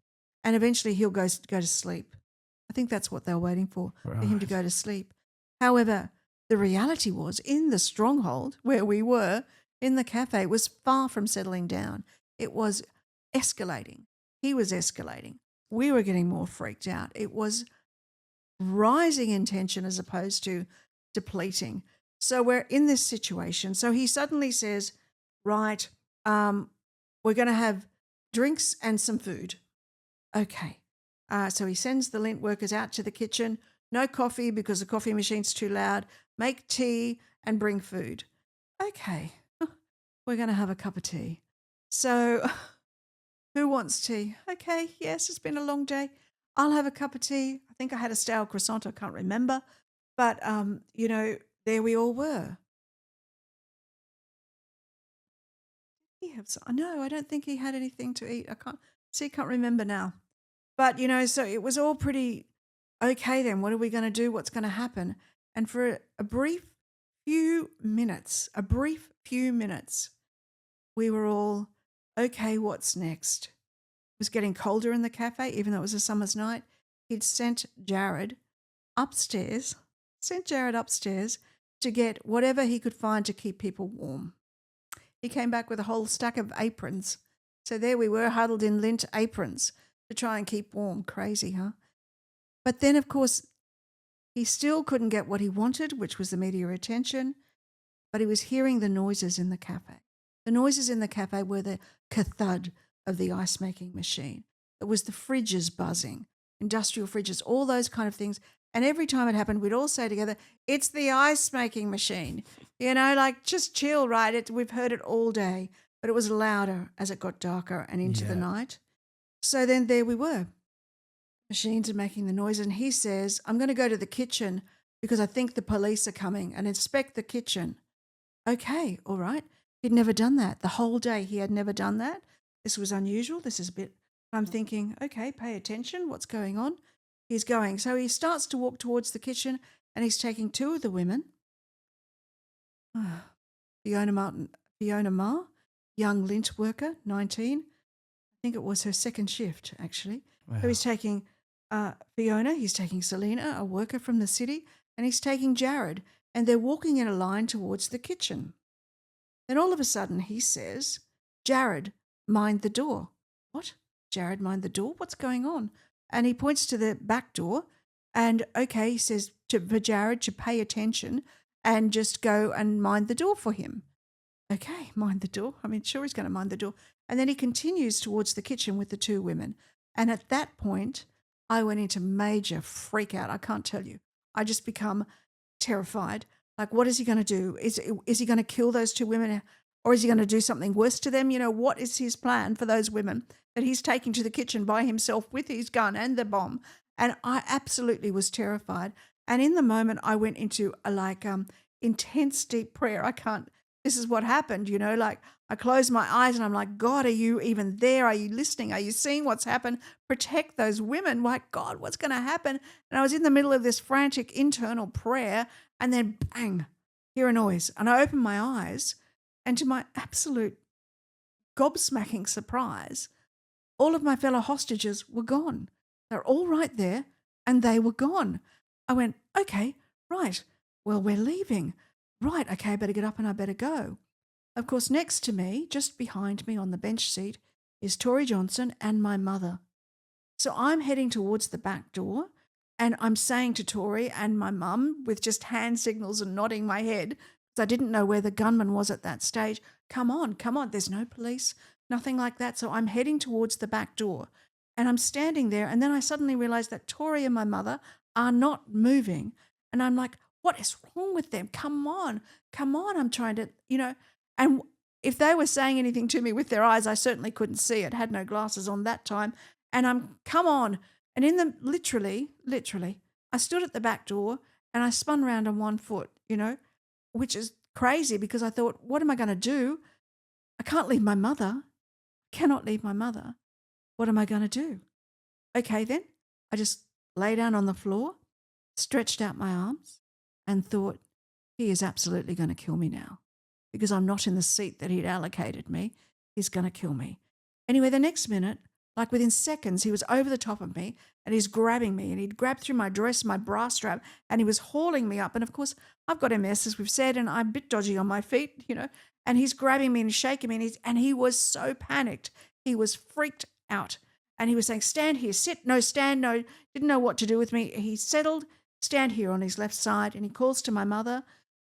and eventually he'll go to sleep. I think that's what they were waiting for him to go to sleep. However, the reality was, in the stronghold where we were, in the cafe, was far from settling down. It was escalating. He was escalating. We were getting more freaked out. It was rising in tension as opposed to depleting. So we're in this situation. So he suddenly says, right, we're going to have drinks and some food. Okay. So he sends the Lindt workers out to the kitchen. No coffee because the coffee machine's too loud. Make tea and bring food. Okay. We're going to have a cup of tea. So who wants tea? Okay, yes, it's been a long day. I'll have a cup of tea. I think I had a stale croissant. I can't remember. But, there we all were. No, I don't think he had anything to eat. I can't remember now. But, so it was all pretty okay then. What are we going to do? What's going to happen? And for a brief few minutes, we were all, okay, what's next? It was getting colder in the cafe, even though it was a summer's night. He'd sent Jared upstairs to get whatever he could find to keep people warm. He came back with a whole stack of aprons. So there we were, huddled in Lindt aprons to try and keep warm. Crazy, huh? But then, of course, he still couldn't get what he wanted, which was the media attention, but he was hearing the noises in the cafe. The noises in the cafe were the thud of the ice making machine. It was the fridges buzzing, industrial fridges, all those kind of things. And every time it happened, we'd all say together, "It's the ice making machine." Like just chill, right? We've heard it all day, but it was louder as it got darker and into the night. So then there we were. Machines are making the noise. And he says, "I'm going to go to the kitchen because I think the police are coming and inspect the kitchen." Okay, all right. He'd never done that. The whole day he had never done that. This was unusual. This is a bit, I'm thinking, okay, pay attention. What's going on? He's going. So he starts to walk towards the kitchen and he's taking two of the women. Fiona Ma, young Lindt worker, 19. I think it was her second shift, actually. Wow. So he's taking Fiona, he's taking Selena, a worker from the city, and he's taking Jared, and they're walking in a line towards the kitchen. Then all of a sudden he says, "Jared, mind the door." What? Jared, mind the door? What's going on? And he points to the back door, and okay, he says for Jared to pay attention and just go and mind the door for him. Okay, mind the door. I mean, sure, he's going to mind the door. And then he continues towards the kitchen with the two women. And at that point, I went into major freak out. I can't tell you. I just become terrified. Like, what is he going to do? Is he going to kill those two women, or is he going to do something worse to them? What is his plan for those women that he's taking to the kitchen by himself with his gun and the bomb? And I absolutely was terrified. And in the moment, I went into a intense, deep prayer. This is what happened, I closed my eyes and I'm like, "God, are you even there? Are you listening? Are you seeing what's happened? Protect those women. Like, God, what's going to happen?" And I was in the middle of this frantic internal prayer, and then bang, hear a noise. And I opened my eyes, and to my absolute gobsmacking surprise, all of my fellow hostages were gone. They're all right there, and they were gone. I went, okay, right. Well, we're leaving. Right, okay, I better get up and I better go. Of course, next to me, just behind me on the bench seat, is Tori Johnson and my mother. So I'm heading towards the back door, and I'm saying to Tori and my mum, with just hand signals and nodding my head, because I didn't know where the gunman was at that stage, come on, there's no police, nothing like that. So I'm heading towards the back door, and I'm standing there, and then I suddenly realized that Tori and my mother are not moving. And I'm like, what is wrong with them? Come on. I'm trying to, and if they were saying anything to me with their eyes, I certainly couldn't see it. Had no glasses on that time. And come on. And literally, I stood at the back door and I spun around on one foot, which is crazy because I thought, what am I going to do? I can't leave my mother. Cannot leave my mother. What am I going to do? Okay, then I just lay down on the floor, stretched out my arms, and thought, he is absolutely going to kill me now because I'm not in the seat that he'd allocated me. He's going to kill me. Anyway, the next minute, like within seconds, he was over the top of me and he's grabbing me, and he'd grabbed through my dress, my bra strap, and he was hauling me up. And of course, I've got MS, as we've said, and I'm a bit dodgy on my feet, and he's grabbing me and shaking me, and he was so panicked. He was freaked out. And he was saying, "Stand here, sit, no, stand, no," didn't know what to do with me. He settled, "Stand here," on his left side, and he calls to my mother,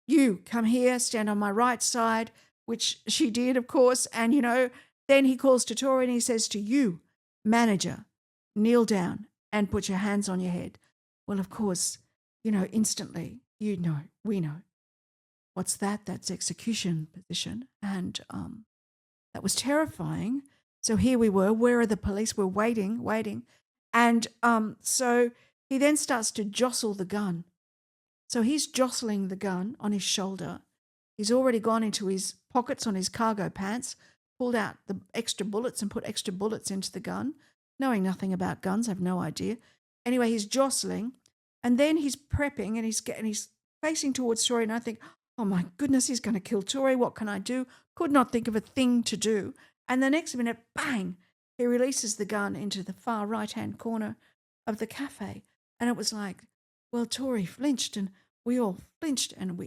"You come here, stand on my right side," which she did, of course. And, then he calls to Tori and he says to you, "Manager, kneel down and put your hands on your head." Well, of course, instantly, we know. What's that? That's execution position. And that was terrifying. So here we were. Where are the police? We're waiting. And so he then starts to jostle the gun. So he's jostling the gun on his shoulder. He's already gone into his pockets on his cargo pants, pulled out the extra bullets and put extra bullets into the gun, knowing nothing about guns, I have no idea. Anyway, he's jostling, and then he's prepping, and he's facing towards Tori, and I think, oh my goodness, he's going to kill Tori. What can I do? Could not think of a thing to do. And the next minute, bang, he releases the gun into the far right-hand corner of the cafe. And it was like, well, Tori flinched, and we all flinched, and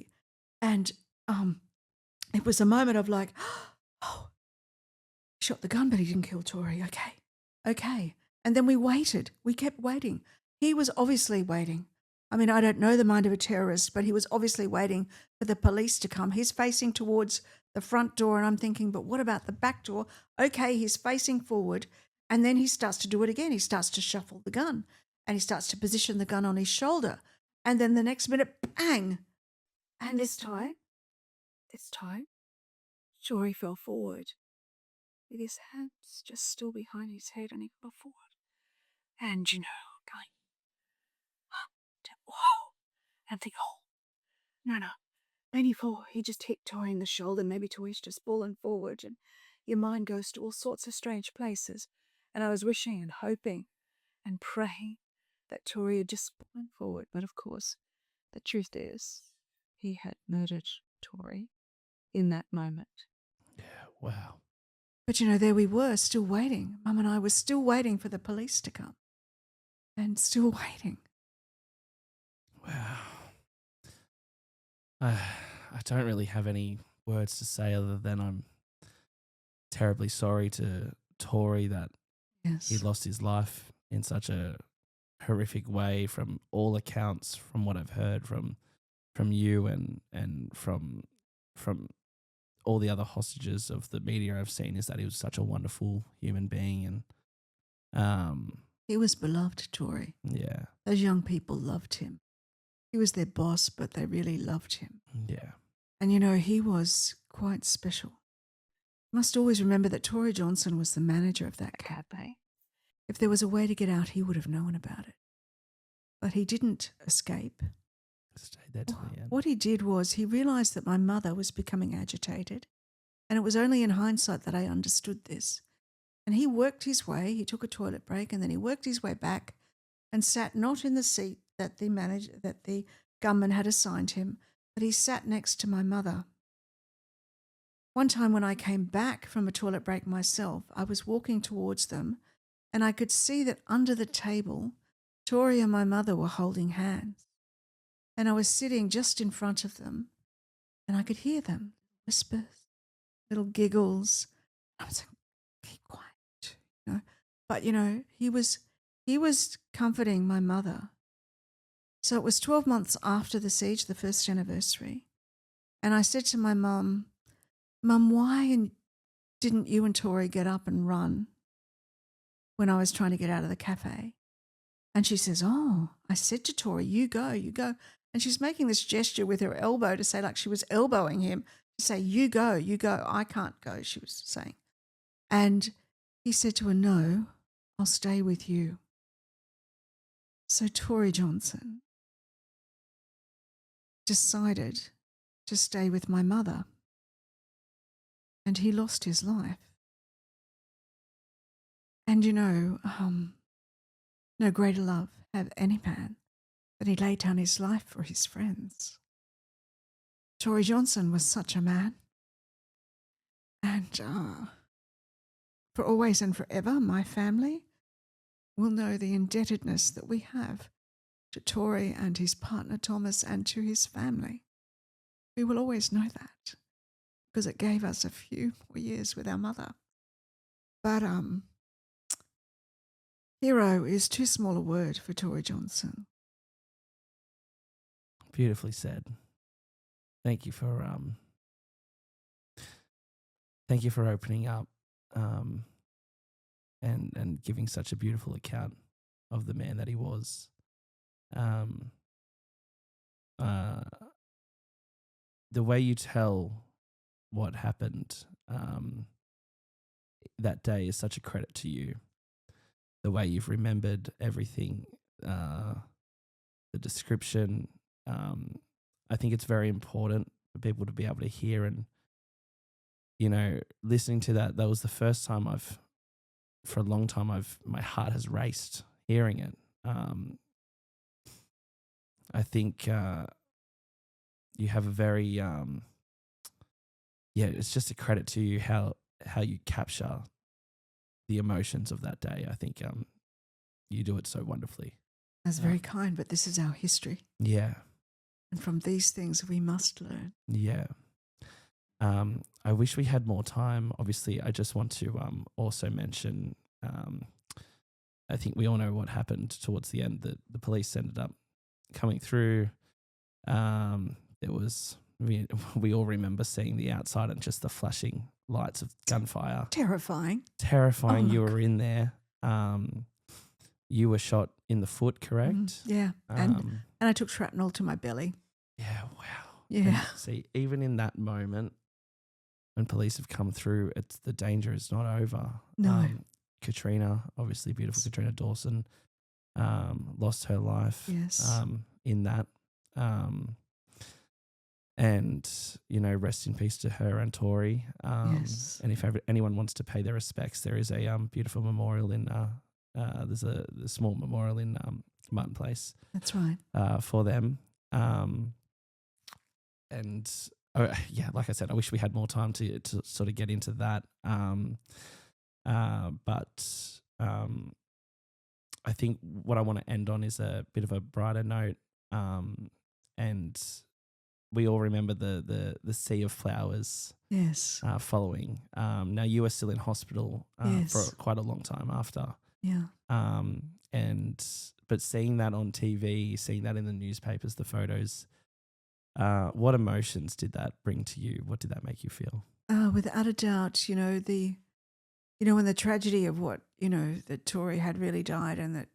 it was a moment of like, Oh, he shot the gun, but he didn't kill Tori. Okay. Okay. And then we waited. We kept waiting. He was obviously waiting. I mean, I don't know the mind of a terrorist, but he was obviously waiting for the police to come. He's facing towards the front door, and I'm thinking, but what about the back door? Okay, he's facing forward, and then he starts to do it again. He starts to shuffle the gun, and he starts to position the gun on his shoulder. And then the next minute, bang! And this time, Tori fell forward with his hands just still behind his head, and he fell forward. And, going, whoa, and think, oh, no. Then he just hit Tori in the shoulder. Maybe Tori's just fallen forward, and your mind goes to all sorts of strange places. And I was wishing and hoping and praying that Tori had just fallen forward. But of course, the truth is, he had murdered Tori in that moment. Yeah, wow. But there we were, still waiting. Mum and I were still waiting for the police to come. And still waiting. Wow. I don't really have any words to say other than I'm terribly sorry to Tori that he lost his life in such a horrific way from all accounts, from what I've heard from you and from all the other hostages of the media I've seen, is that he was such a wonderful human being. And he was beloved, Tori. Yeah. Those young people loved him. He was their boss, but they really loved him. Yeah. And he was quite special. You must always remember that Tori Johnson was the manager of that cafe. If there was a way to get out, he would have known about it. But he didn't escape. Stayed there till the end. What he did was he realised that my mother was becoming agitated, and it was only in hindsight that I understood this. And he worked his way. He took a toilet break, and then he worked his way back and sat not in the seat that the gunman had assigned him, but he sat next to my mother. One time when I came back from a toilet break myself, I was walking towards them, and I could see that under the table, Tori and my mother were holding hands. And I was sitting just in front of them, and I could hear them, whispers, little giggles. I was like, keep quiet, But, he was comforting my mother. So it was 12 months after the siege, the first anniversary. And I said to my mum, why didn't you and Tori get up and run when I was trying to get out of the cafe? And she says, oh, I said to Tori, you go. And she's making this gesture with her elbow to say, like she was elbowing him, to say, you go. I can't go, she was saying. And he said to her, no, I'll stay with you. So Tori Johnson decided to stay with my mother, and he lost his life. And no greater love have any man than he laid down his life for his friends. Tori Johnson was such a man. And for always and forever, my family will know the indebtedness that we have to Tori and his partner Thomas and to his family. We will always know that because it gave us a few more years with our mother. But hero is too small a word for Tori Johnson. Beautifully said. Thank you for opening up and giving such a beautiful account of the man that he was. The way you tell what happened that day is such a credit to you. The way you've remembered everything, the description. I think it's very important for people to be able to hear, and listening to that. That was the first time for a long time my heart has raced hearing it. I think you have a very it's just a credit to you how you capture the emotions of that day. I think you do it so wonderfully. That's very kind, but this is our history. Yeah. And from these things we must learn. Yeah. I wish we had more time. Obviously, I just want to also mention. I think we all know what happened towards the end. That the police ended up coming through. There was we all remember seeing the outside and just the flashing lights of gunfire. Terrifying. Terrifying. Oh, You my were in there. You were shot in the foot, correct? Yeah. And I took shrapnel to my belly. Yeah. Wow. Yeah. And see, even in that moment, when police have come through, it's the danger is not over. No. Katrina, obviously beautiful Katrina Dawson, lost her life. Yes. In that. And, you know, rest in peace to her and Tori. Yes. And if anyone wants to pay their respects, there is a beautiful memorial in, there's a small memorial in Martin Place. That's right. For them. And yeah, like I said, I wish we had more time to sort of get into that. But I think what I want to end on is a bit of a brighter note. And we all remember the sea of flowers. Yes. Following. Now you were still in hospital for quite a long time after. Yeah. But seeing that on TV, seeing that in the newspapers, the photos, what emotions did that bring to you? What did that make you feel? Without a doubt, when the tragedy of what, that Tori had really died and that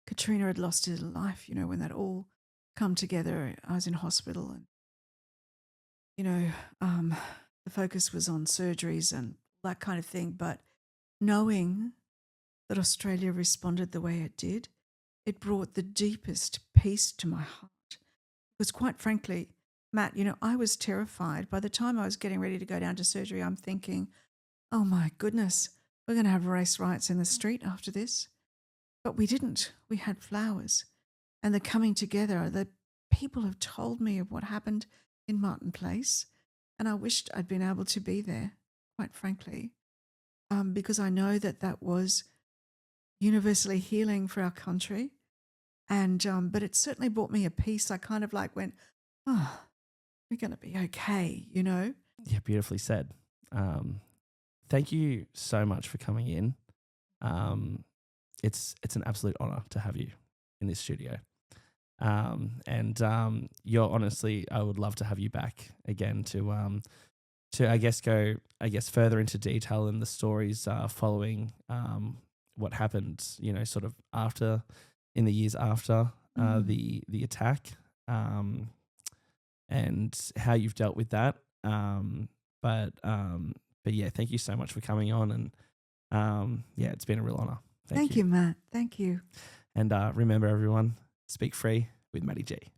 Katrina had lost her life, when that all come together, I was in hospital and, the focus was on surgeries and that kind of thing. But knowing that Australia responded the way it did, it brought the deepest peace to my heart. Because quite frankly, Matt, I was terrified. By the time I was getting ready to go down to surgery, I'm thinking, oh my goodness, we're going to have race riots in the street after this. But we didn't. We had flowers. And the coming together, the people have told me of what happened in Martin Place. And I wished I'd been able to be there, quite frankly, because I know that was universally healing for our country. And but it certainly brought me a peace. I kind of like went, oh, we're going to be okay, Yeah, beautifully said. Thank you so much for coming in. It's an absolute honor to have you in this studio. And you're honestly, I would love to have you back again to go further into detail in the stories following what happened, sort of after, in the years after the attack, and how you've dealt with that. But yeah, thank you so much for coming on, and yeah, it's been a real honor. Thank you, Matt. Thank you. And remember, everyone, speak free with MattyG.